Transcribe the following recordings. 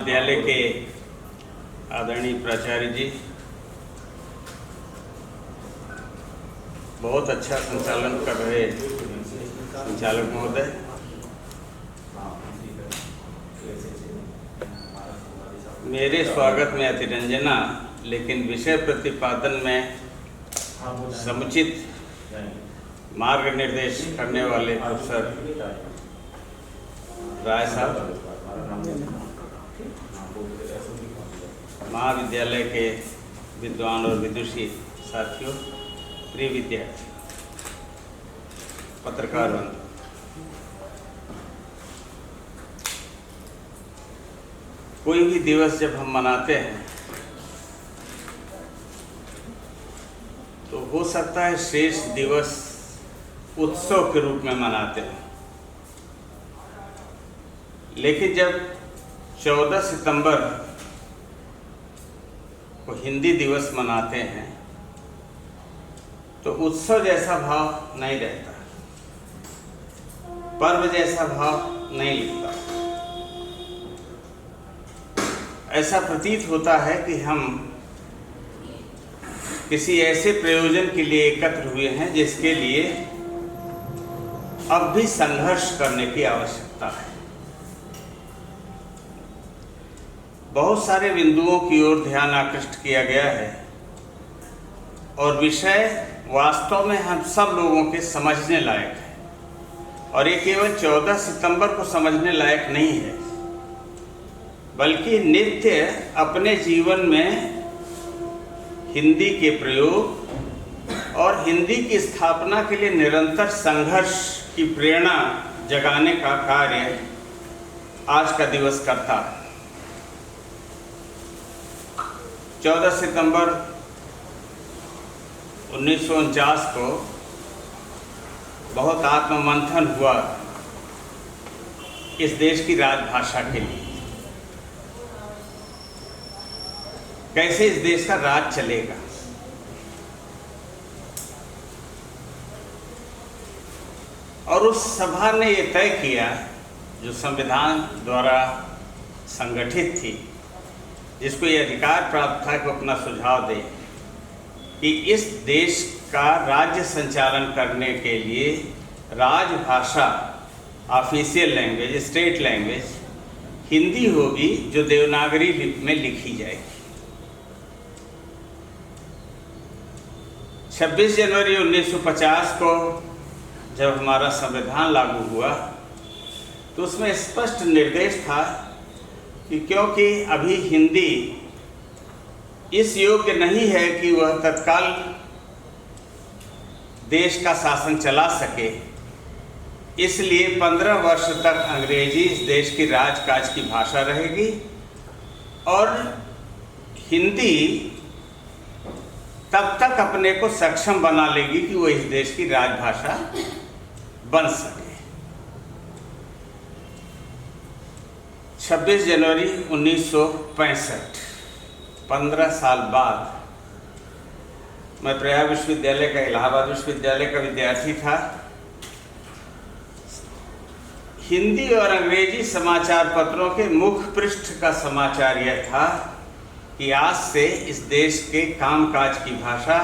विद्यालय के आदरणीय प्राचार्य जी, बहुत अच्छा संचालन कर रहे संचालक महोदय, मेरे स्वागत में अतिरंजना, लेकिन विषय प्रतिपादन में समुचित मार्ग निर्देश करने वाले प्रोफेसर राय साहब, महाविद्यालय के विद्वान और विदुषी साथियों, प्रिय विद्यार्थी, पत्रकार बंधु, कोई भी दिवस जब हम मनाते हैं तो हो सकता है शेष दिवस उत्सव के रूप में मनाते हैं, लेकिन जब 14 सितंबर को हिंदी दिवस मनाते हैं तो उत्सव जैसा भाव नहीं रहता, पर्व जैसा भाव नहीं लिखता। ऐसा प्रतीत होता है कि हम किसी ऐसे प्रयोजन के लिए एकत्र हुए हैं जिसके लिए अब भी संघर्ष करने की आवश्यकता है। बहुत सारे बिंदुओं की ओर ध्यान आकृष्ट किया गया है और विषय वास्तव में हम सब लोगों के समझने लायक है, और ये केवल 14 सितंबर को समझने लायक नहीं है, बल्कि नित्य अपने जीवन में हिंदी के प्रयोग और हिंदी की स्थापना के लिए निरंतर संघर्ष की प्रेरणा जगाने का कार्य आज का दिवस करता है। 14 सितंबर 1949 को बहुत आत्ममंथन हुआ इस देश की राजभाषा के लिए, कैसे इस देश का राज चलेगा। और उस सभा ने ये तय किया, जो संविधान द्वारा संगठित थी, जिसको ये अधिकार प्राप्त था कि अपना सुझाव दे, कि इस देश का राज्य संचालन करने के लिए राजभाषा, official language, state language Hindi होगी, जो देवनागरी लिपि में लिखी जाएगी। 26 जनवरी 1950 को जब हमारा संविधान लागू हुआ तो उसमें स्पष्ट निर्देश था कि क्योंकि अभी हिंदी इस योग्य नहीं है कि वह तत्काल देश का शासन चला सके, इसलिए 15 वर्ष तक अंग्रेजी इस देश की राजकाज की भाषा रहेगी और हिंदी तब तक अपने को सक्षम बना लेगी कि वो इस देश की राजभाषा बन सके। 26 जनवरी 1965, 15 साल बाद, मैं प्रयाग विश्वविद्यालय का, इलाहाबाद विश्वविद्यालय का विद्यार्थी था। हिंदी और अंग्रेजी समाचार पत्रों के मुख्य पृष्ठ का समाचार यह था कि आज से इस देश के कामकाज की भाषा,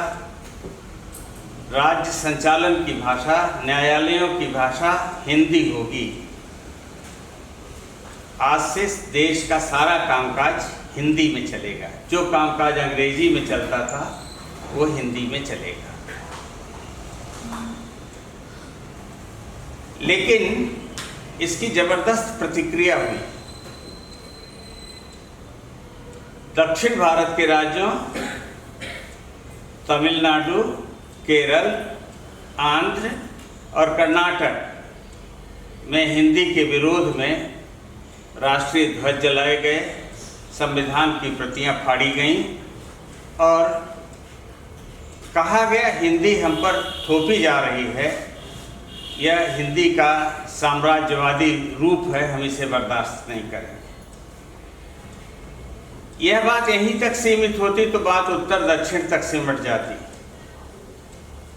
राज्य संचालन की भाषा, न्यायालयों की भाषा हिंदी होगी। आज से देश का सारा कामकाज हिंदी में चलेगा, जो कामकाज अंग्रेजी में चलता था वो हिंदी में चलेगा। लेकिन इसकी जबरदस्त प्रतिक्रिया हुई। दक्षिण भारत के राज्यों तमिलनाडु, केरल, आंध्र और कर्नाटक में हिंदी के विरोध में राष्ट्रीय ध्वज जलाए गए, संविधान की प्रतियां फाड़ी गईं और कहा गया हिंदी हम पर थोपी जा रही है, यह हिंदी का साम्राज्यवादी रूप है, हम इसे बर्दाश्त नहीं करेंगे। यह बात यहीं तक सीमित होती तो बात उत्तर दक्षिण तक सिमट जाती।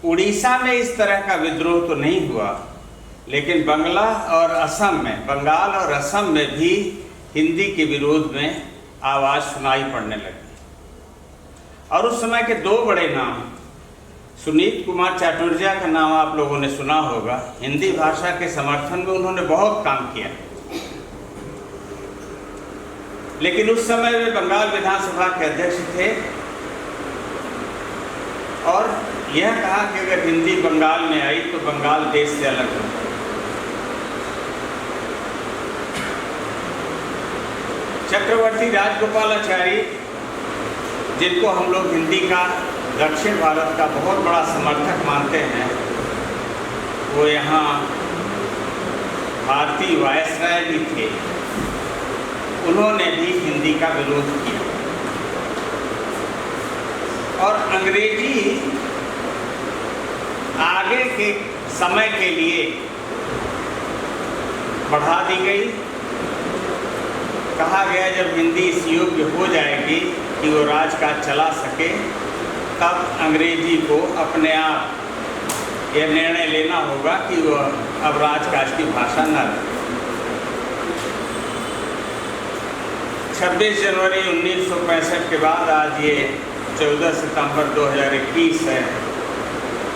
उड़ीसा में इस तरह का विद्रोह तो नहीं हुआ, लेकिन बंगाल और असम में भी हिंदी के विरोध में आवाज़ सुनाई पड़ने लगी। और उस समय के दो बड़े नाम, सुनीत कुमार चाटुर्जा का नाम आप लोगों ने सुना होगा। हिंदी भाषा के समर्थन में उन्होंने बहुत काम किया, लेकिन उस समय वे बंगाल विधानसभा के अध्यक्ष थे और यह कहा कि अगर हिंदी बंगाल में आई तो बंगाल देश से अलग हो। चक्रवर्ती राजगोपालाचारी, जिनको हम लोग हिंदी का दक्षिण भारत का बहुत बड़ा समर्थक मानते हैं, वो यहाँ भारतीय वायसराय भी थे। उन्होंने भी हिंदी का विरोध किया और अंग्रेजी आगे के समय के लिए बढ़ा दी गई। कहा गया जब हिंदी इस योग्य हो जाएगी कि वो राजकाज चला सके, तब अंग्रेजी को अपने आप यह निर्णय लेना होगा कि वह अब राजकाज की भाषा न रहे। 26 जनवरी 1965 के बाद आज ये 14 सितंबर 2021 है।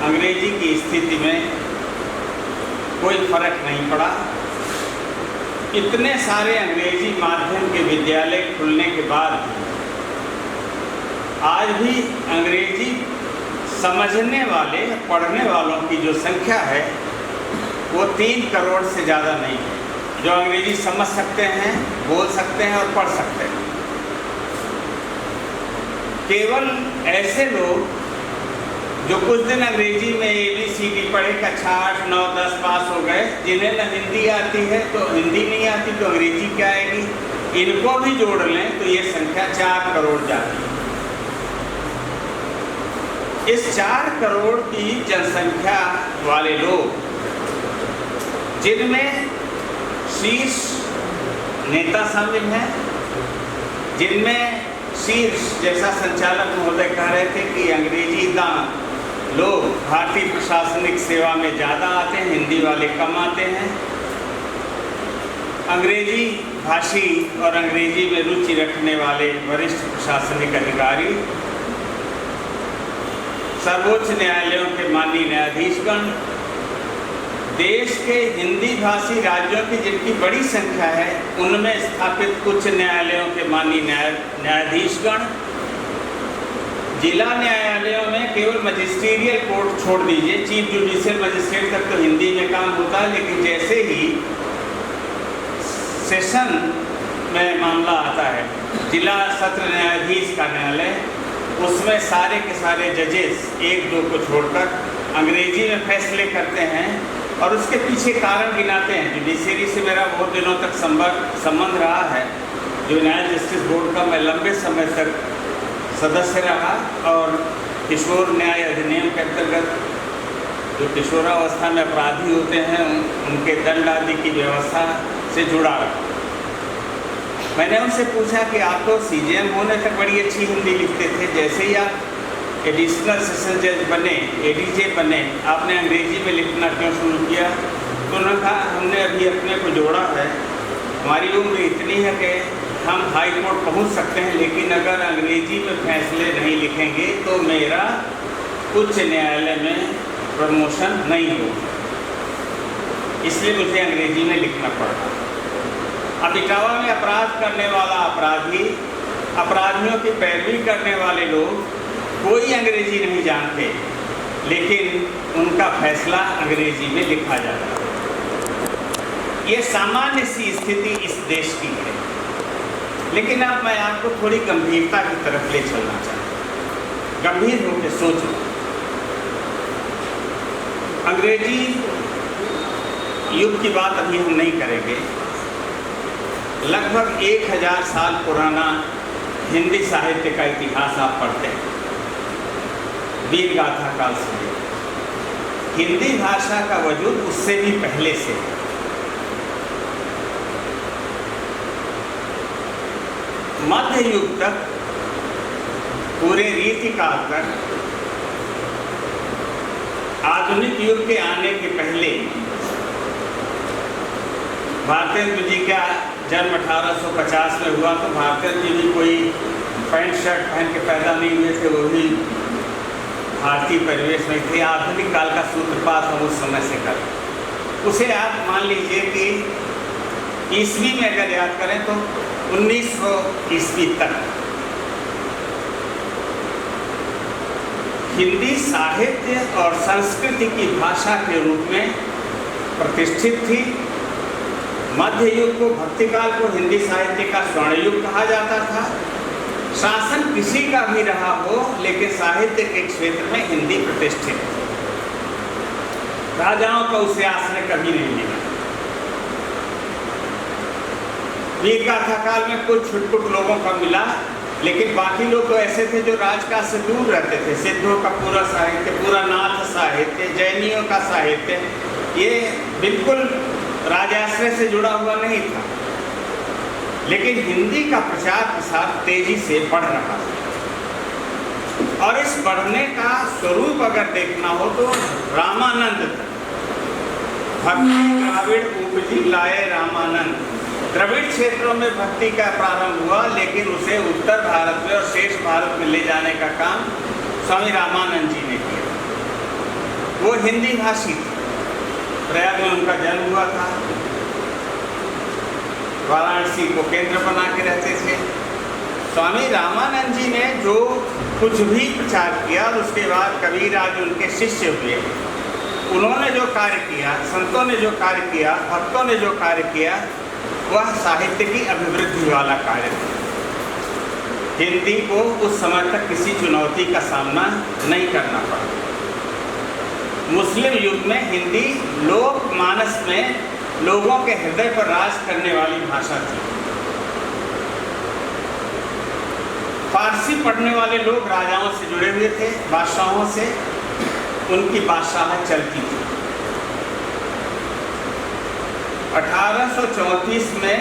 अंग्रेजी की स्थिति में कोई फर्क नहीं पड़ा। इतने सारे अंग्रेजी माध्यम के विद्यालय खुलने के बाद आज भी अंग्रेजी समझने वाले, पढ़ने वालों की जो संख्या है वो 3 करोड़ से ज़्यादा नहीं है, जो अंग्रेजी समझ सकते हैं, बोल सकते हैं और पढ़ सकते हैं। केवल ऐसे लोग जो कुछ दिन अंग्रेजी में ABCD पढ़े, कक्षा 8, 9, 10 पास हो गए, जिन्हें न हिंदी आती है तो हिंदी नहीं आती तो अंग्रेजी क्या आएगी, इनको भी जोड़ लें तो ये संख्या 4 करोड़ जाती है। इस 4 करोड़ की जनसंख्या वाले लोग, जिनमें शीर्ष नेता शामिल हैं, जिनमें शीर्ष, जैसा संचालक महोदय कह रहे थे कि अंग्रेजी दान लोग भारतीय प्रशासनिक सेवा में ज़्यादा आते हैं, हिंदी वाले कम आते हैं। अंग्रेजी भाषी और अंग्रेजी में रुचि रखने वाले वरिष्ठ प्रशासनिक अधिकारी, सर्वोच्च न्यायालयों के माननीय न्यायाधीशगण, देश के हिंदी भाषी राज्यों की जिनकी बड़ी संख्या है उनमें स्थापित उच्च न्यायालयों के माननीय न्यायाधीशगण, जिला न्यायालयों में केवल मजिस्ट्रियल कोर्ट छोड़ दीजिए, चीफ जुडिशियल मजिस्ट्रेट तक तो हिंदी में काम होता है, लेकिन जैसे ही सेशन में मामला आता है, जिला सत्र न्यायाधीश का न्यायालय, उसमें सारे के सारे जजेस 1-2 को छोड़कर अंग्रेजी में फैसले करते हैं और उसके पीछे कारण गिनाते हैं। जुडिशरी से मेरा बहुत दिनों तक संबंध रहा है। जो न्याय जस्टिस बोर्ड का मैं लंबे समय तक सदस्य रहा और किशोर न्याय अधिनियम के अंतर्गत जो किशोरावस्था में अपराधी होते हैं उनके दंड आदि की व्यवस्था से जुड़ा रहा। मैंने उनसे पूछा कि आप तो CJM होने तक बड़ी अच्छी हिंदी लिखते थे, जैसे ही आप एडिशनल सेशन जज बने, ADJ बने, आपने अंग्रेजी में लिखना क्यों शुरू किया? तो उन्होंने कहा हमने अभी अपने को जोड़ा है, हमारी उम्र इतनी है कि हम हाई कोर्ट पहुँच सकते हैं, लेकिन अगर अंग्रेजी में फैसले नहीं लिखेंगे तो मेरा उच्च न्यायालय में प्रमोशन नहीं होगा, इसलिए मुझे अंग्रेजी में लिखना पड़ा। अब इटावा में अपराध करने वाला अपराधी, अपराधियों की पैरवी करने वाले लोग कोई अंग्रेजी नहीं जानते, लेकिन उनका फैसला अंग्रेजी में लिखा जाता है। ये सामान्य सी स्थिति इस देश की है, लेकिन अब मैं आपको थोड़ी गंभीरता की तरफ ले चलना चाहता हूँ। गंभीर होकर सोचो। अंग्रेजी युग की बात अभी हम नहीं करेंगे। लगभग 1000 साल पुराना हिंदी साहित्य का इतिहास आप पढ़ते हैं, वीर गाथा काल से। हिंदी भाषा का वजूद उससे भी पहले से है। मध्य युग तक, पूरे रीतिकाल तक, आधुनिक युग के आने के पहले भारतेंदु जी का जन्म 1850 में हुआ, तो भारतीय जी भी कोई पैंट शर्ट पहन के पैदा नहीं हुए थे, वो भी भारतीय परिवेश में थे। आधुनिक काल का सूत्रपात हम उस समय से करें, उसे आप मान लीजिए कि ईस्वी में अगर याद करें तो 1900 ईस्वी तक हिंदी साहित्य और संस्कृति की भाषा के रूप में प्रतिष्ठित थी। मध्य युग को, भक्तिकाल को हिंदी साहित्य का स्वर्ण युग कहा जाता था। शासन किसी का भी रहा हो, लेकिन साहित्य के क्षेत्र में हिंदी प्रतिष्ठित थी। राजाओं का उसे आश्रय कभी नहीं मिला। वीरगाथा काल में कुछ छुटपुट लोगों का मिला, लेकिन बाकी लोग तो ऐसे थे जो राजकाज से दूर रहते थे। सिद्धों का पूरा साहित्य, पूरा नाथ साहित्य, जैनियों का साहित्य, ये बिल्कुल राजाश्रय से जुड़ा हुआ नहीं था। लेकिन हिंदी का प्रचार प्रसार तेजी से बढ़ रहा था, और इस बढ़ने का स्वरूप अगर देखना हो तो रामानंद तक। भक्ति द्राविड़ उपजी लाए रामानंद। द्रविड़ क्षेत्रों में भक्ति का प्रारंभ हुआ, लेकिन उसे उत्तर भारत में और शेष भारत में ले जाने का काम स्वामी रामानंद जी ने किया। वो हिंदी भाषी थे। प्रयाग में उनका जन्म हुआ था, वाराणसी को केंद्र बना के रहते थे। स्वामी रामानंद जी ने जो कुछ भी प्रचार किया, और उसके बाद कबीरदास उनके शिष्य हुए, उन्होंने जो कार्य किया, संतों ने जो कार्य किया, भक्तों ने जो कार्य किया, वह साहित्य की अभिवृद्धि वाला कार्य था। हिंदी को उस समय तक किसी चुनौती का सामना नहीं करना पड़ा। मुस्लिम युग में हिंदी लोक मानस में लोगों के हृदय पर राज करने वाली भाषा थी। फारसी पढ़ने वाले लोग राजाओं से जुड़े हुए थे, बादशाहों से, उनकी बादशाह चलती थी। 1834 में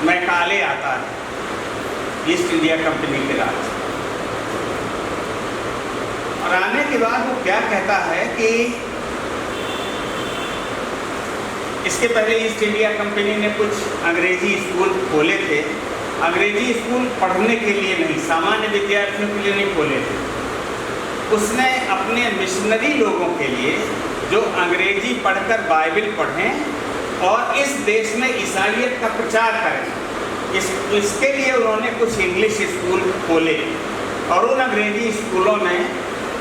मैकाले आता है, ईस्ट इंडिया कंपनी के राज, और आने के बाद वो क्या कहता है कि इसके पहले ईस्ट इंडिया कंपनी ने कुछ अंग्रेजी स्कूल खोले थे। अंग्रेजी स्कूल पढ़ने के लिए नहीं, सामान्य विद्यार्थियों के लिए नहीं खोले थे। उसने अपने मिशनरी लोगों के लिए, जो अंग्रेजी पढ़कर बाइबल पढ़ें और इस देश में ईसाइयत का प्रचार करें, इसके लिए उन्होंने कुछ इंग्लिश स्कूल खोले, और उन अंग्रेजी स्कूलों में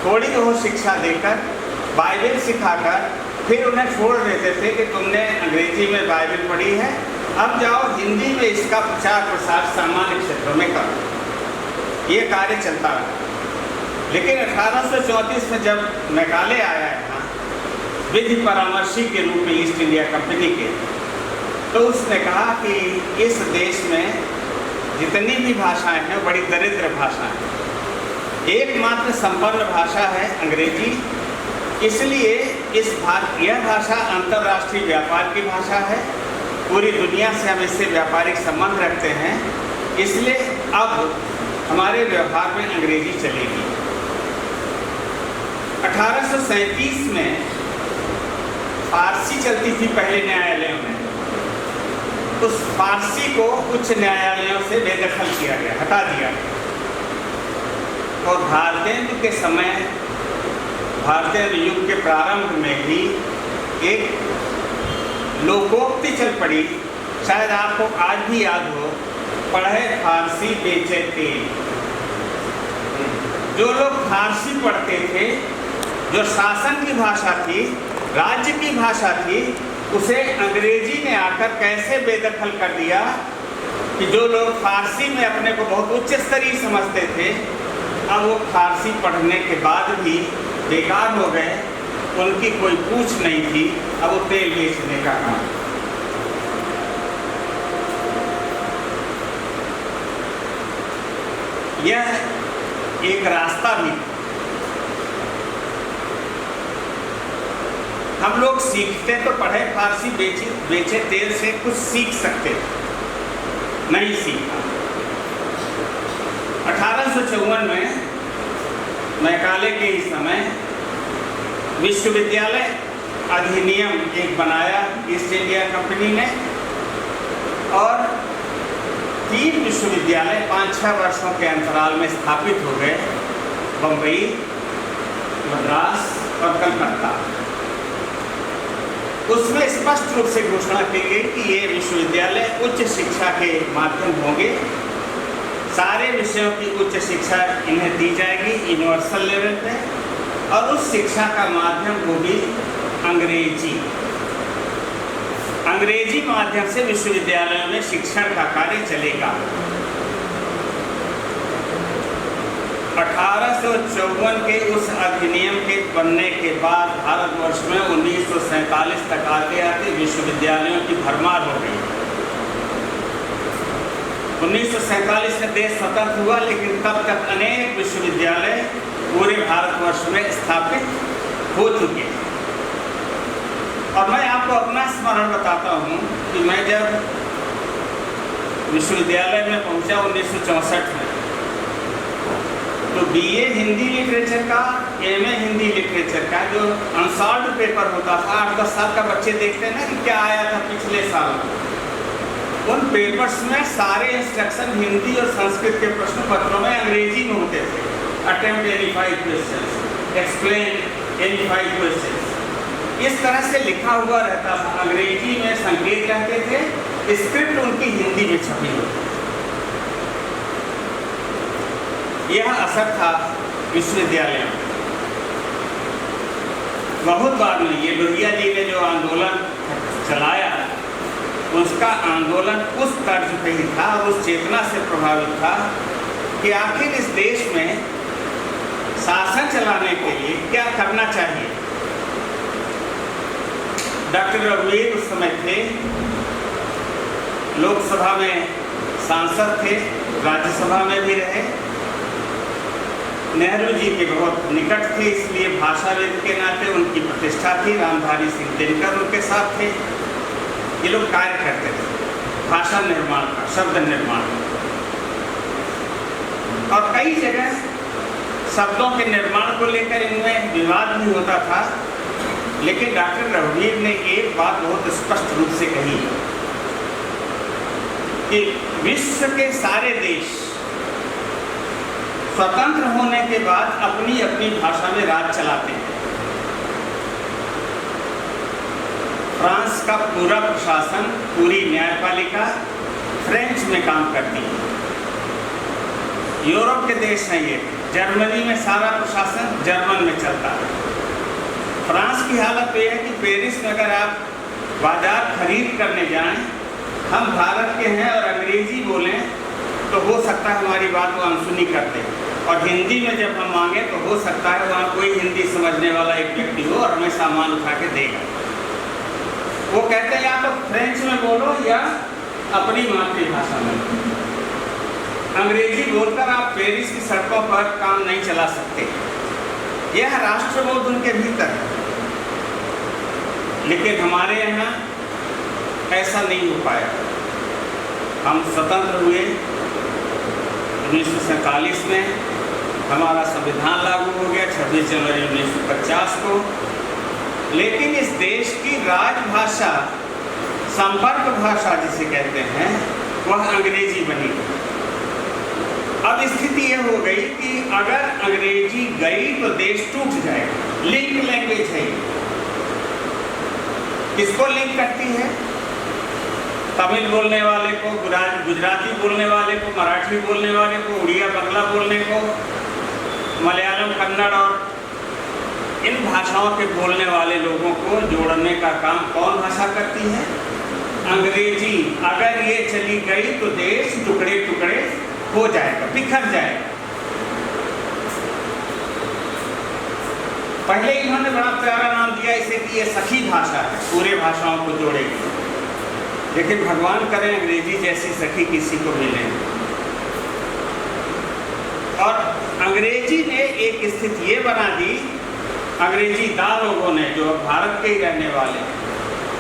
थोड़ी बहुत शिक्षा देकर, बाइबल सिखाकर, फिर उन्हें छोड़ देते थे कि तुमने अंग्रेजी में बाइबल पढ़ी है, अब जाओ हिंदी में इसका प्रचार प्रसार सामान्य क्षेत्रों में करो। ये कार्य चलता रहा। लेकिन 1834 में जब मैकाले आया है विधि परामर्शी के रूप में ईस्ट इंडिया कंपनी के, तो उसने कहा कि इस देश में जितनी भी भाषाएं हैं बड़ी दरिद्र भाषाएं हैं। एकमात्र संपन्न भाषा है अंग्रेजी, इसलिए यह भाषा अंतर्राष्ट्रीय व्यापार की भाषा है। पूरी दुनिया से हम इससे व्यापारिक संबंध रखते हैं, इसलिए अब हमारे व्यवहार में अंग्रेजी चलेगी। 1837 में फारसी चलती थी पहले न्यायालयों में, उस फारसी को उच्च न्यायालयों से बेदखल किया गया, हटा दिया गया। और भारतेंदु के समय, भारतेंदु युग के प्रारंभ में ही एक लोकोक्ति चल पड़ी, शायद आपको आज भी याद हो, पढ़े फारसी बेचे तेल। जो लोग फारसी पढ़ते थे, जो शासन की भाषा थी, राज्य की भाषा थी, उसे अंग्रेजी ने आकर कैसे बेदखल कर दिया कि जो लोग फारसी में अपने को बहुत उच्च स्तरीय समझते थे, अब वो फारसी पढ़ने के बाद भी बेकार हो गए, उनकी कोई पूछ नहीं थी, अब वो तेल बेचने का काम। यह एक रास्ता भी, हम लोग सीखते तो पढ़े फारसी, बेचे तेल से कुछ सीख सकते, नहीं सीखा। 1854 में मैकाले के ही समय विश्वविद्यालय अधिनियम एक बनाया ईस्ट इंडिया कंपनी ने, और 3 विश्वविद्यालय 5-6 वर्षों के अंतराल में स्थापित हो गए, बम्बई, मद्रास और कलकत्ता। उसमें स्पष्ट रूप से घोषणा की गई कि ये विश्वविद्यालय उच्च शिक्षा के माध्यम होंगे, सारे विषयों की उच्च शिक्षा इन्हें दी जाएगी यूनिवर्सल लेवल पे, और उस शिक्षा का माध्यम होगी अंग्रेजी। अंग्रेजी माध्यम से विश्वविद्यालयों में शिक्षण का कार्य चलेगा। 1854 के उस अधिनियम के बनने के बाद भारतवर्ष में 1947 तक आते आते विश्वविद्यालयों की भरमार हो गई। 1947 में देश स्वतंत्र हुआ, लेकिन तब तक अनेक विश्वविद्यालय पूरे भारतवर्ष में स्थापित हो चुके हैं। और मैं आपको अपना स्मरण बताता हूँ कि मैं जब विश्वविद्यालय में पहुँचा 1964 में, तो बीए हिंदी लिटरेचर का, एमए हिंदी लिटरेचर का जो अनसॉल्व्ड पेपर होता था, 8-10 साल का बच्चे देखते हैं ना कि क्या आया था पिछले साल, उन पेपर्स में सारे इंस्ट्रक्शन हिंदी और संस्कृत के प्रश्न पत्रों में अंग्रेजी में होते थे। Attempt any 5 questions, explain any 5 questions, इस तरह से लिखा हुआ रहता था। अंग्रेजी में संकेत रहते थे, स्क्रिप्ट उनकी हिंदी में छपी होती। यह असर था विश्वविद्यालय में। बहुत बाद में ये लोहिया जी ने जो आंदोलन चलाया, उसका आंदोलन उस तर्ज पे ही था और उस चेतना से प्रभावित था कि आखिर इस देश में शासन चलाने के लिए क्या करना चाहिए। डॉक्टर रघुवीर उस समय थे, लोकसभा में सांसद थे, राज्यसभा में भी रहे, नेहरू जी के बहुत निकट थे, इसलिए भाषाविद के नाते उनकी प्रतिष्ठा थी। रामधारी सिंह दिनकर उनके साथ थे। ये लोग कार्य करते थे भाषा निर्माण का, शब्द निर्माण का, और कई जगह शब्दों के निर्माण को लेकर इनमें विवाद भी होता था। लेकिन डॉक्टर रघुवीर ने एक बात बहुत स्पष्ट रूप से कही कि विश्व के सारे देश स्वतंत्र होने के बाद अपनी अपनी भाषा में राज चलाते हैं। फ्रांस का पूरा प्रशासन, पूरी न्यायपालिका फ्रेंच में काम करती है। यूरोप के देश हैं ये, जर्मनी में सारा प्रशासन जर्मन में चलता है। फ्रांस की हालत तो यह है कि पेरिस में अगर आप बाजार खरीद करने जाएं, हम भारत के हैं और अंग्रेजी बोलें तो हो सकता है हमारी बात वो अनसुनी कर दे, और हिंदी में जब हम मांगे तो हो सकता है वहाँ कोई हिंदी समझने वाला एक व्यक्ति हो और हमें सामान उठा के देगा। वो कहते हैं या तो फ्रेंच में बोलो या अपनी मातृभाषा में। अंग्रेजी बोलकर आप पेरिस की सड़कों पर काम नहीं चला सकते। यह राष्ट्रबोध उनके भीतर है। लेकिन हमारे यहाँ ऐसा नहीं हो पाया। हम स्वतंत्र हुए 1947 में, हमारा संविधान लागू हो गया 26 जनवरी 1950 को, लेकिन इस देश की राजभाषा, संपर्क भाषा जिसे कहते हैं, वह अंग्रेजी बनी। अब स्थिति यह हो गई कि अगर अंग्रेजी गई तो देश टूट जाएगा। लिंक लैंग्वेज है, किसको लिंक करती है? तमिल बोलने वाले को, गुजराती बोलने वाले को, मराठी बोलने वाले को, उड़िया बंगला बोलने को, मलयालम, कन्नड़ और इन भाषाओं के बोलने वाले लोगों को जोड़ने का काम कौन भाषा करती है? अंग्रेजी। अगर ये चली गई तो देश टुकड़े टुकड़े हो जाएगा, बिखर जाएगा। पहले इन्होंने बड़ा प्यारा नाम दिया इसे कि ये सखी भाषा है, पूरे भाषाओं को जोड़ेगी। लेकिन भगवान करें अंग्रेजी जैसी सखी किसी को मिले। और अंग्रेजी ने एक स्थिति ये बना दी, अंग्रेजी दार लोगों ने, जो भारत के ही रहने वाले,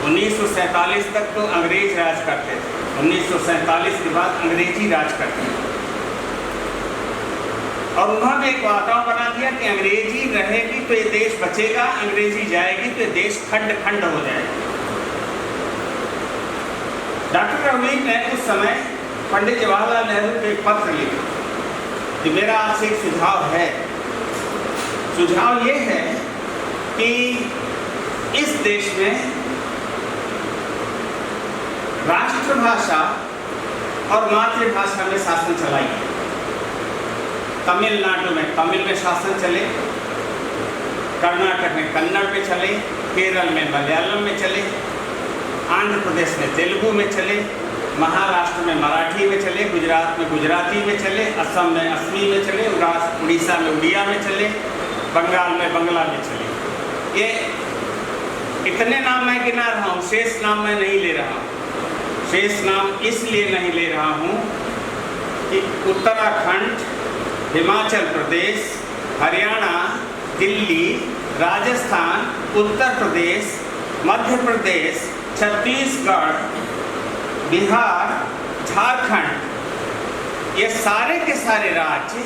1947 तक तो अंग्रेज राज करते थे, 1947 के बाद अंग्रेजी राज करते हैं। और उन्होंने एक वातावरण बना दिया कि अंग्रेजी रहेगी तो ये देश बचेगा, अंग्रेजी जाएगी तो ये देश खंड खंड हो जाएगा। डॉक्टर रघुवीर ने उस समय पंडित जवाहरलाल नेहरू को एक पत्र लिखा कि मेरा आपसे एक सुझाव है। सुझाव ये है कि इस देश में राष्ट्रभाषा और मातृभाषा में शासन चलाइए। तमिलनाडु में तमिल में शासन चले, कर्नाटक में कन्नड़ में चले, केरल में मलयालम में चले, आंध्र प्रदेश में तेलुगु में चले, महाराष्ट्र में मराठी में चले, गुजरात में गुजराती में चले, असम में असमी में चले, उड़ीसा में उड़िया में चले, बंगाल में बंगला में चले। ये इतने नाम मैं गिना रहा हूँ, शेष नाम मैं नहीं ले रहा हूँ। शेष नाम इसलिए नहीं ले रहा हूँ कि उत्तराखंड, हिमाचल प्रदेश, हरियाणा, दिल्ली, राजस्थान, उत्तर प्रदेश, मध्य प्रदेश, छत्तीसगढ़, बिहार, झारखंड, ये सारे के सारे राज्य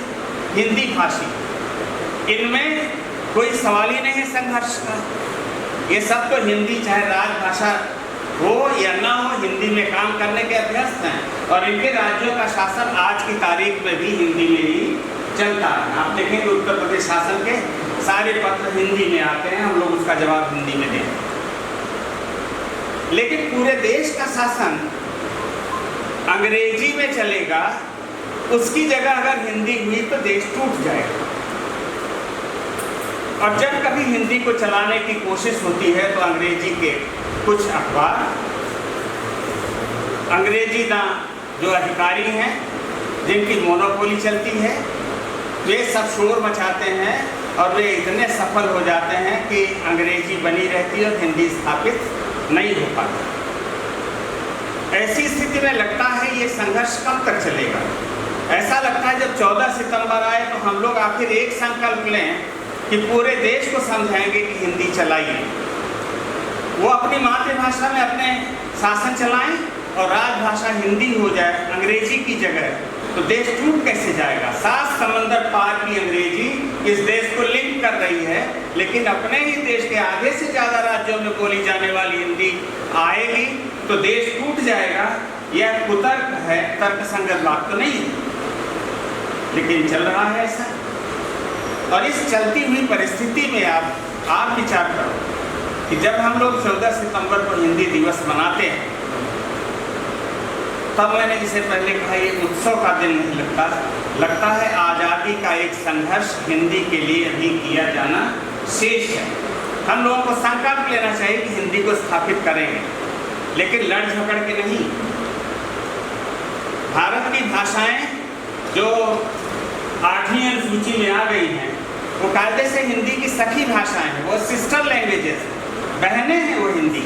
हिंदी भाषी, इनमें कोई सवाल ही नहीं है संघर्ष का। ये सब तो हिंदी, चाहे राजभाषा हो या ना हो, हिंदी में काम करने के अभ्यस्त हैं और इनके राज्यों का शासन आज की तारीख में भी हिंदी में ही चलता है। आप देखेंगे उत्तर प्रदेश शासन के सारे पत्र हिंदी में आते हैं, हम लोग उसका जवाब हिंदी में दें। लेकिन पूरे देश का शासन अंग्रेजी में चलेगा, उसकी जगह अगर हिंदी हुई तो देश टूट जाएगा। और जब कभी हिंदी को चलाने की कोशिश होती है तो अंग्रेजी के कुछ अखबार, अंग्रेजी जो अधिकारी हैं जिनकी मोनोपोली चलती है, वे सब शोर मचाते हैं और वे इतने सफल हो जाते हैं कि अंग्रेजी बनी रहती है और हिंदी स्थापित नहीं हो पाता। ऐसी स्थिति में लगता है ये संघर्ष कब तक चलेगा। ऐसा लगता है जब 14 सितंबर आए तो हम लोग आखिर एक संकल्प लें कि पूरे देश को समझाएंगे कि हिंदी चलाइए, वो अपनी मातृभाषा में अपने शासन चलाएं और राजभाषा हिंदी हो जाए अंग्रेजी की जगह, तो देश टूट कैसे जाएगा। 7 समंदर पार की अंग्रेजी इस देश को लिंक कर रही है, लेकिन अपने ही देश के आधे से ज़्यादा राज्यों में बोली जाने वाली हिंदी आएगी तो देश टूट जाएगा। यह कुतर्क है, तर्कसंगत बात तो नहीं है, लेकिन चल रहा है ऐसा। और इस चलती हुई परिस्थिति में आप विचार करो कि जब हम लोग 14 सितंबर को हिंदी दिवस मनाते हैं, तब मैंने इसे पहले कहा ये उत्सव का दिन नहीं लगता है आज़ादी का एक संघर्ष हिंदी के लिए अभी किया जाना शेष है। हम लोगों को संकल्प लेना चाहिए कि हिंदी को स्थापित करेंगे, लेकिन लड़ झगड़ के नहीं। भारत की भाषाएं जो 8वीं अनुसूची में आ गई हैं, वो कायदे से हिंदी की सखी भाषाएं हैं, वो सिस्टर लैंग्वेजेस, बहनें हैं वो हिंदी।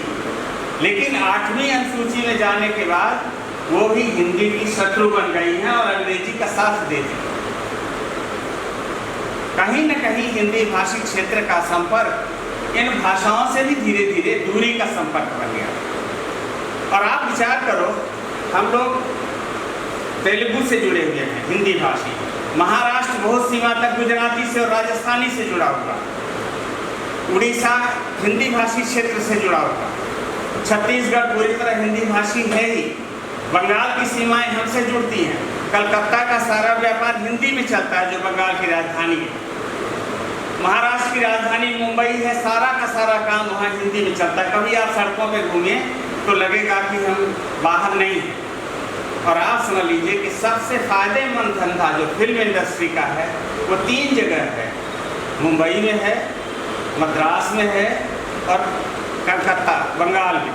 लेकिन 8वीं अनुसूची में जाने के बाद वो भी हिंदी की शत्रु बन गई हैं और अंग्रेजी का साथ देती हैं। कहीं न कहीं हिंदी भाषी क्षेत्र का संपर्क इन भाषाओं से भी धीरे धीरे दूरी का संपर्क बन गया। और आप विचार करो, हम लोग तेलुगु से जुड़े हुए हैं हिंदी भाषी, महाराष्ट्र बहुत सीमा तक गुजराती से और राजस्थानी से जुड़ा हुआ, उड़ीसा हिंदी भाषी क्षेत्र से जुड़ा हुआ, छत्तीसगढ़ पूरी तरह हिंदी भाषी है ही, बंगाल की सीमाएं हमसे जुड़ती हैं, कलकत्ता का सारा व्यापार हिंदी में चलता है जो बंगाल की राजधानी है, महाराष्ट्र की राजधानी मुंबई है, सारा का सारा काम वहाँ हिंदी में चलता है। कभी आप सड़कों पे घूमिए तो लगेगा कि हम बाहर नहीं हैं। और आप समझ लीजिए कि सबसे फायदेमंद धंधा जो फिल्म इंडस्ट्री का है वो 3 जगह है, मुंबई में है, मद्रास में है और कलकत्ता बंगाल में।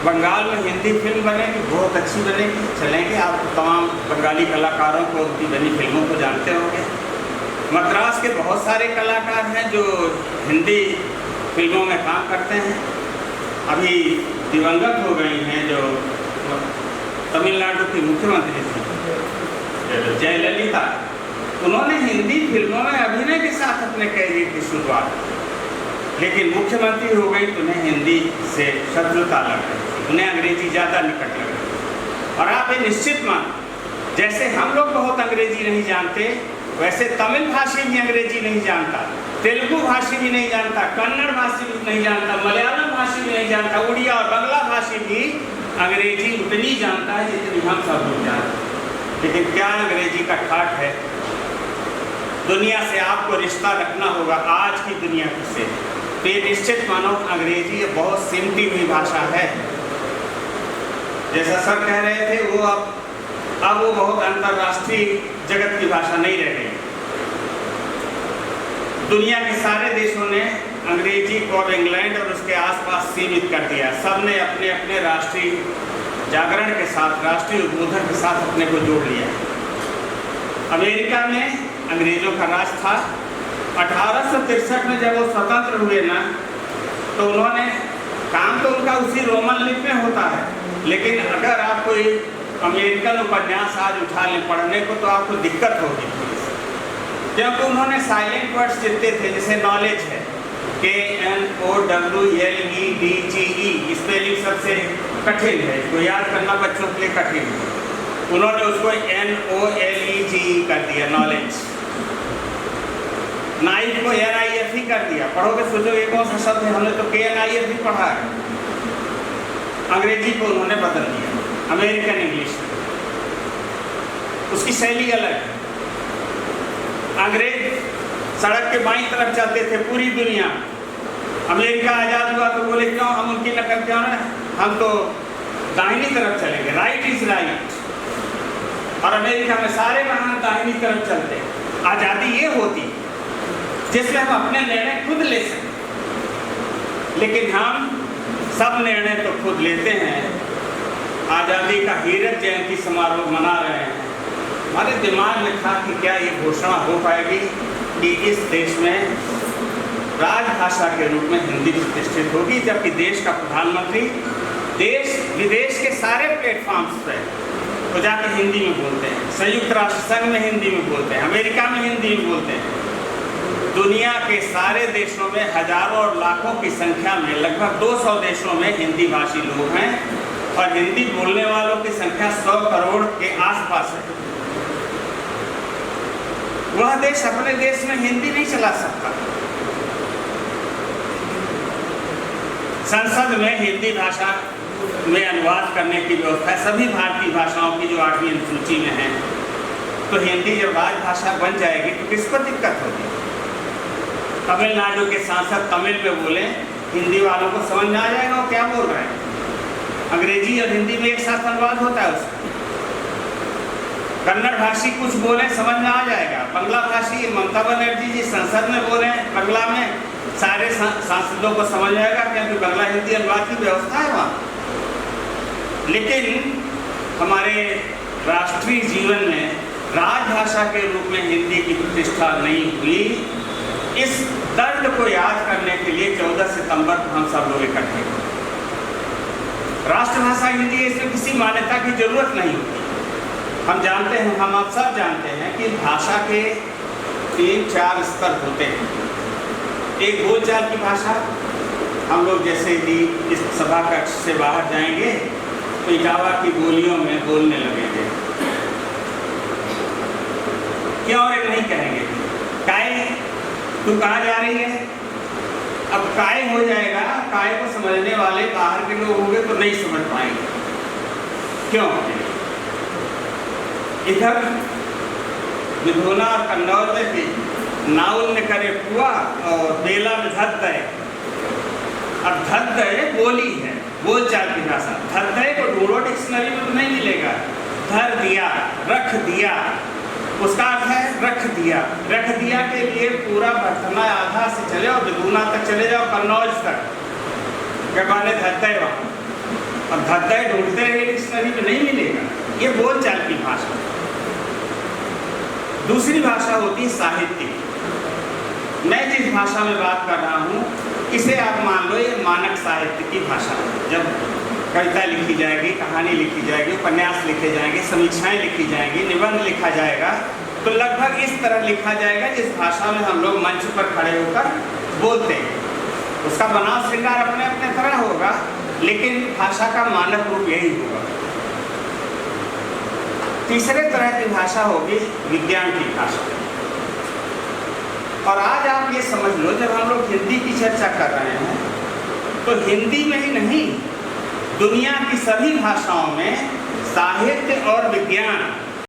बंगाल में हिंदी फिल्म बनेगी, बहुत अच्छी बनेगी, चलेंगे। आप तमाम बंगाली कलाकारों को, उनकी बनी फिल्मों को जानते होंगे। मद्रास के बहुत सारे कलाकार हैं जो हिंदी फिल्मों में काम करते हैं। अभी दिवंगत हो गई हैं जो तमिलनाडु की मुख्यमंत्री थी जयललिता, उन्होंने हिंदी फिल्मों में अभिनय के साथ अपने कैरियर की शुरुआत की, लेकिन मुख्यमंत्री हो गई तो उन्हें हिंदी से शत्रुता लग रही थी, उन्हें अंग्रेजी ज़्यादा निकट लग रही थी। और आप ये निश्चित मान, जैसे हम लोग बहुत अंग्रेजी नहीं जानते, वैसे तमिल भाषी भी अंग्रेजी नहीं जानता, तेलुगु भाषी भी नहीं जानता, कन्नड़ भाषी भी नहीं जानता, मलयालम भाषी भी नहीं जानता, उड़िया और बंगला भाषी भी अंग्रेजी उतनी जानता है जितनी हम सब लोग जानते हैं। लेकिन क्या अंग्रेजी का ठाठ है? दुनिया से आपको रिश्ता रखना होगा, आज की दुनिया से। तो ये निश्चित मानो अंग्रेजी बहुत सिमटी हुई भाषा है। जैसा सर कह रहे थे, वो अब वो बहुत अंतर्राष्ट्रीय जगत की भाषा नहीं रह गई। दुनिया के सारे देशों ने अंग्रेजी को अब इंग्लैंड और उसके आसपास सीमित कर दिया। सब ने अपने अपने राष्ट्रीय जागरण के साथ, राष्ट्रीय उद्बोधन के साथ अपने को जोड़ लिया। अमेरिका में अंग्रेजों का राज था। 1863 में जब वो स्वतंत्र हुए ना, तो उन्होंने काम तो उनका उसी रोमन लिपि में होता है, लेकिन अगर आप कोई अमेरिकन उपन्यास आज उठा लें पढ़ने को, तो आपको दिक्कत होगी थोड़ी सी, क्योंकि उन्होंने साइलेंट वर्ड्स जितने थे, जैसे नॉलेज है KNOWLEDGE, स्पेलिंग सबसे कठिन है, इसको याद करना बच्चों के लिए कठिन है। उन्होंने उसको NOLEGE कर दिया, नॉलेज। नाइफ को NIFE कर दिया। पढ़ोगे सोचोगे कौन सा शब्द है, हमने तो KNIFE पढ़ा है। अंग्रेजी को उन्होंने बदल दिया, अमेरिकन इंग्लिश। उसकी शैली अलग है। अंग्रेज सड़क के बाईं तरफ चलते थे पूरी दुनिया। अमेरिका आज़ाद हुआ तो बोले क्यों हम उनकी नकल क्यों ना, हम तो दाहिनी तरफ चलेंगे, राइट इज राइट। और अमेरिका में सारे वाहन दाहिनी तरफ चलते। आज़ादी ये होती जिसमें हम अपने निर्णय खुद ले सकें, लेकिन हम सब निर्णय तो खुद लेते हैं। आज़ादी का हीरक जयंती समारोह मना रहे हैं। हमारे दिमाग में था कि क्या ये घोषणा हो पाएगी कि इस देश में राजभाषा के रूप में हिंदी प्रतिष्ठित होगी, जबकि देश का प्रधानमंत्री देश विदेश के सारे प्लेटफॉर्म्स पर तो जाके हिंदी में बोलते हैं। संयुक्त राष्ट्र संघ में हिंदी में बोलते हैं, अमेरिका में हिंदी में बोलते हैं। दुनिया के सारे देशों में हजारों और लाखों की संख्या में लगभग 200 देशों में हिंदी भाषी लोग हैं, और हिंदी बोलने वालों की संख्या 100 करोड़ के आसपास है। वह देश अपने देश में हिंदी नहीं चला सकता। संसद में हिंदी भाषा में अनुवाद करने की व्यवस्था सभी भारतीय भाषाओं की जो 8वीं अनुसूची में है। तो हिंदी जब राजभाषा बन जाएगी तो किस पर दिक्कत होगी? तमिलनाडु के सांसद तमिल में बोले, हिंदी वालों को समझ में आ जाएगा वो क्या बोल रहे हैं। अंग्रेजी और हिंदी में एक साथ अनुवाद होता है उसका। कन्नड़ भाषी कुछ बोले समझ में आ जाएगा। बंगला भाषी ममता बनर्जी जी संसद में बोले बंगला में, सारे सांसदों को समझ आएगा, क्योंकि बंगला हिंदी अनुवाद की व्यवस्था है वहाँ। लेकिन हमारे राष्ट्रीय जीवन में राजभाषा के रूप में हिंदी की प्रतिष्ठा नहीं हुई। इस दर्द को याद करने के लिए 14 सितंबर को हम सब लोग इकट्ठे हुए। राष्ट्रभाषा हिंदी है, इसमें किसी मान्यता की जरूरत नहीं होती। हम जानते हैं, हम आप सब जानते हैं कि भाषा के 3-4 स्तर होते हैं। एक बोलचाल की भाषा, हम लोग जैसे कि इस सभा कक्ष से बाहर जाएंगे तो इटावा की बोलियों में बोलने लगेंगे। क्यों और नहीं कहेंगे काय, तू कहाँ जा रही है? अब काय हो जाएगा, काय को समझने वाले बाहर के लोग होंगे तो नहीं समझ पाएंगे। क्यों? इधर विधोना और कन्नौज में भी नाउल ने करे पुआ और बेला में धत दे। अब धत दे बोली है, बोलचाल की भाषा। धत दे को ढूंढो डिक्शनरी में तो नहीं मिलेगा। धर दिया, रख दिया, उसका अर्थ है रख दिया। रख दिया के लिए पूरा भटना आधा से चले और विधुना तक चले जाओ, कन्नौज तक क्या माने धत दे वहाँ। अब धत दे ढूंढते रहे डिक्शनरी में नहीं मिलेगा। ये बोलचाल की भाषा। दूसरी भाषा होती है साहित्यिक। मैं जिस भाषा में बात कर रहा हूँ इसे आप मान लो ये मानक साहित्य की भाषा है। जब कविता लिखी जाएगी, कहानी लिखी जाएगी, उपन्यास लिखे जाएंगे, समीक्षाएं लिखी जाएंगी, निबंध लिखा जाएगा, तो लगभग इस तरह लिखा जाएगा जिस भाषा में हम लोग मंच पर खड़े होकर बोलते हैं। उसका बनाव श्रृंगार अपने अपने तरह होगा, लेकिन भाषा का मानक रूप यही होगा। तीसरे तरह की भाषा होगी विज्ञान की भाषा। और आज आप ये समझ लो, जब हम लोग हिंदी की चर्चा कर रहे हैं तो हिंदी में ही नहीं, दुनिया की सभी भाषाओं में साहित्य और विज्ञान